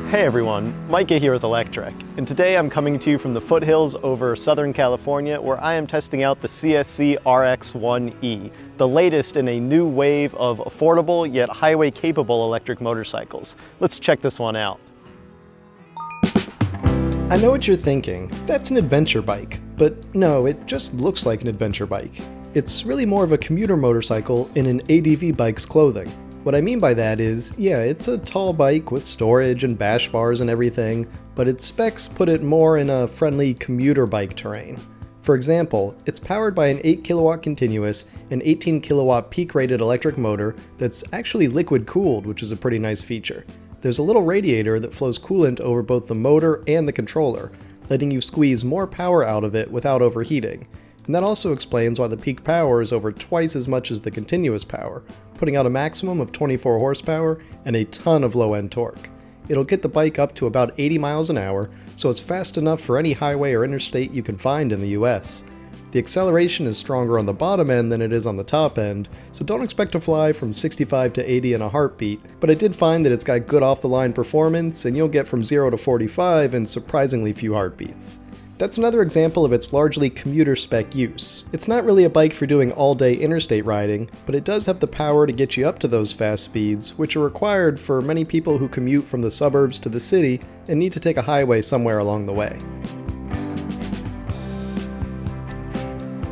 Hey everyone, Micah here with Electrek, and today I'm coming to you from the foothills over Southern California where I am testing out the CSC RX1E, the latest in a new wave of affordable yet highway-capable electric motorcycles. Let's check this one out. I know what you're thinking, that's an adventure bike, but no, it just looks like an adventure bike. It's really more of a commuter motorcycle in an ADV bike's clothing. What I mean by that is, yeah, it's a tall bike with storage and bash bars and everything, but its specs put it more in a friendly commuter bike terrain. For example, it's powered by an 8 kilowatt continuous and 18 kilowatt peak rated electric motor that's actually liquid cooled, which is a pretty nice feature. There's a little radiator that flows coolant over both the motor and the controller, letting you squeeze more power out of it without overheating. And that also explains why the peak power is over twice as much as the continuous power, putting out a maximum of 24 horsepower and a ton of low-end torque. It'll get the bike up to about 80 miles an hour, so it's fast enough for any highway or interstate you can find in the US. The acceleration is stronger on the bottom end than it is on the top end, so don't expect to fly from 65 to 80 in a heartbeat, but I did find that it's got good off-the-line performance, and you'll get from 0 to 45 in surprisingly few heartbeats. That's another example of its largely commuter spec use. It's not really a bike for doing all-day interstate riding, but it does have the power to get you up to those fast speeds, which are required for many people who commute from the suburbs to the city and need to take a highway somewhere along the way.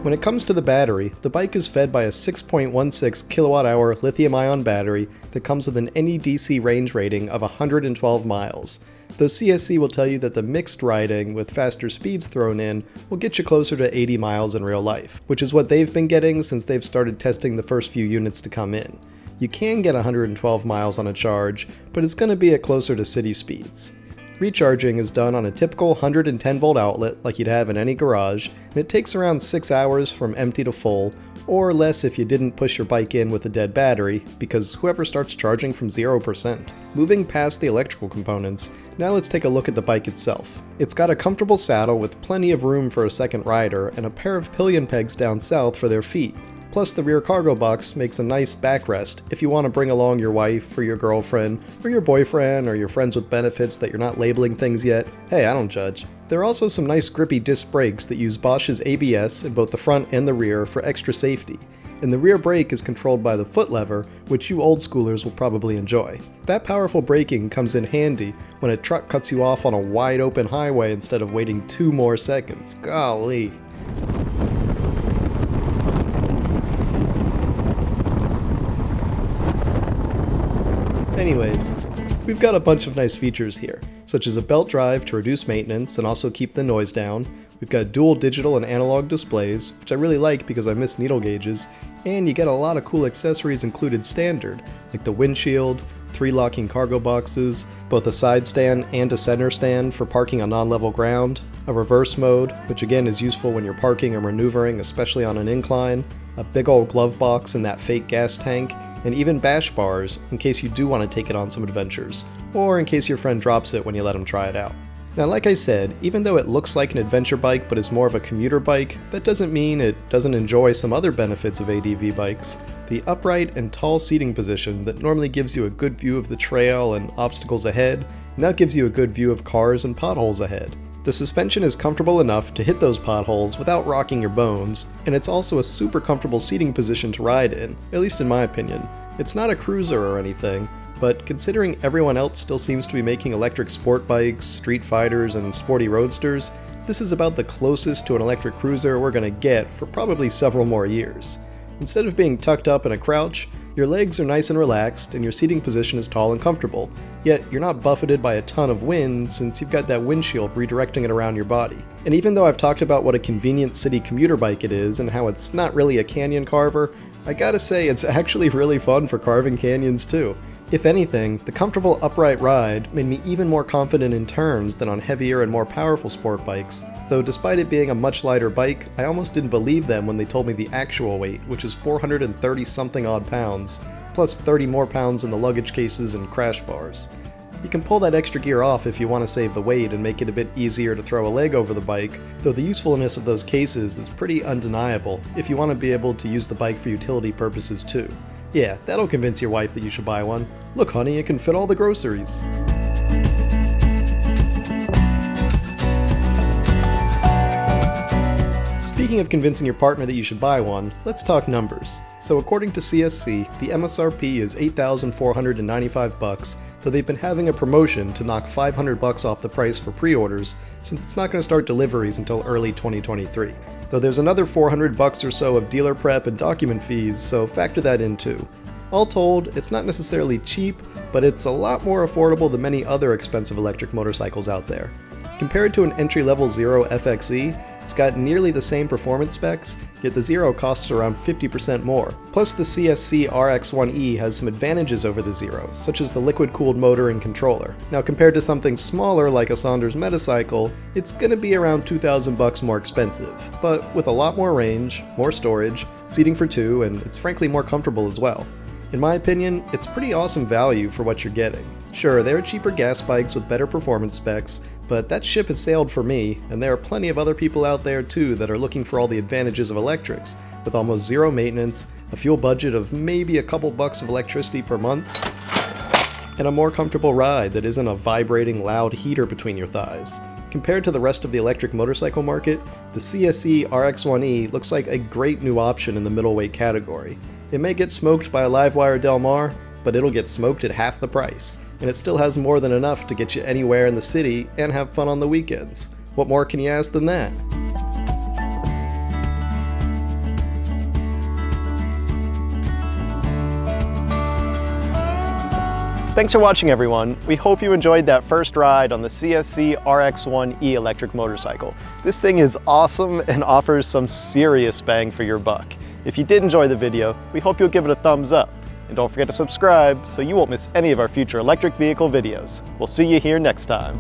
When it comes to the battery, the bike is fed by a 6.16 kilowatt-hour lithium-ion battery that comes with an NEDC range rating of 112 miles. Though CSC will tell you that the mixed riding with faster speeds thrown in will get you closer to 80 miles in real life, which is what they've been getting since they've started testing the first few units to come in. You can get 112 miles on a charge, but it's going to be at closer to city speeds. Recharging is done on a typical 110 volt outlet like you'd have in any garage, and it takes around 6 hours from empty to full, or less if you didn't push your bike in with a dead battery, because whoever starts charging from 0%. Moving past the electrical components, now let's take a look at the bike itself. It's got a comfortable saddle with plenty of room for a second rider, and a pair of pillion pegs down south for their feet. Plus the rear cargo box makes a nice backrest if you want to bring along your wife or your girlfriend or your boyfriend or your friends with benefits that you're not labeling things yet. Hey, I don't judge. There are also some nice grippy disc brakes that use Bosch's ABS in both the front and the rear for extra safety. And the rear brake is controlled by the foot lever, which you old schoolers will probably enjoy. That powerful braking comes in handy when a truck cuts you off on a wide open highway instead of waiting 2 more seconds. Golly. Anyways, we've got a bunch of nice features here, such as a belt drive to reduce maintenance and also keep the noise down. We've got dual digital and analog displays, which I really like because I miss needle gauges, and you get a lot of cool accessories included standard, like the windshield, 3 locking cargo boxes, both a side stand and a center stand for parking on non-level ground, a reverse mode, which again is useful when you're parking or maneuvering, especially on an incline, a big old glove box and that fake gas tank, and even bash bars in case you do want to take it on some adventures, or in case your friend drops it when you let him try it out. Now, like I said, even though it looks like an adventure bike but is more of a commuter bike, that doesn't mean it doesn't enjoy some other benefits of ADV bikes. The upright and tall seating position that normally gives you a good view of the trail and obstacles ahead, now gives you a good view of cars and potholes ahead. The suspension is comfortable enough to hit those potholes without rocking your bones, and it's also a super comfortable seating position to ride in, at least in my opinion. It's not a cruiser or anything, but considering everyone else still seems to be making electric sport bikes, street fighters, and sporty roadsters, this is about the closest to an electric cruiser we're gonna get for probably several more years. Instead of being tucked up in a crouch, your legs are nice and relaxed, and your seating position is tall and comfortable, yet you're not buffeted by a ton of wind since you've got that windshield redirecting it around your body. And even though I've talked about what a convenient city commuter bike it is and how it's not really a canyon carver, I gotta say it's actually really fun for carving canyons too. If anything, the comfortable upright ride made me even more confident in turns than on heavier and more powerful sport bikes, though despite it being a much lighter bike, I almost didn't believe them when they told me the actual weight, which is 430 something odd pounds, plus 30 more pounds in the luggage cases and crash bars. You can pull that extra gear off if you want to save the weight and make it a bit easier to throw a leg over the bike, though the usefulness of those cases is pretty undeniable if you want to be able to use the bike for utility purposes too. Yeah, that'll convince your wife that you should buy one. Look honey, it can fit all the groceries. Speaking of convincing your partner that you should buy one, let's talk numbers. So according to CSC, the MSRP is $8,495, though they've been having a promotion to knock $500 off the price for pre-orders, since it's not going to start deliveries until early 2023. Though there's another $400 or so of dealer prep and document fees, so factor that in too. All told, it's not necessarily cheap, but it's a lot more affordable than many other expensive electric motorcycles out there. Compared to an entry-level Zero FXE, it's got nearly the same performance specs, yet the Zero costs around 50% more. Plus the CSC RX1E has some advantages over the Zero, such as the liquid-cooled motor and controller. Now compared to something smaller like a Saunders Metacycle, it's gonna be around $2,000 more expensive, but with a lot more range, more storage, seating for two, and it's frankly more comfortable as well. In my opinion, it's pretty awesome value for what you're getting. Sure, there are cheaper gas bikes with better performance specs, but that ship has sailed for me, and there are plenty of other people out there too that are looking for all the advantages of electrics, with almost zero maintenance, a fuel budget of maybe a couple bucks of electricity per month, and a more comfortable ride that isn't a vibrating loud heater between your thighs. Compared to the rest of the electric motorcycle market, the CSC RX1E looks like a great new option in the middleweight category. It may get smoked by a Livewire Del Mar, but it'll get smoked at half the price, and it still has more than enough to get you anywhere in the city and have fun on the weekends. What more can you ask than that? Thanks for watching, everyone. We hope you enjoyed that first ride on the CSC RX1E electric motorcycle. This thing is awesome and offers some serious bang for your buck. If you did enjoy the video, we hope you'll give it a thumbs up. And don't forget to subscribe so you won't miss any of our future electric vehicle videos. We'll see you here next time.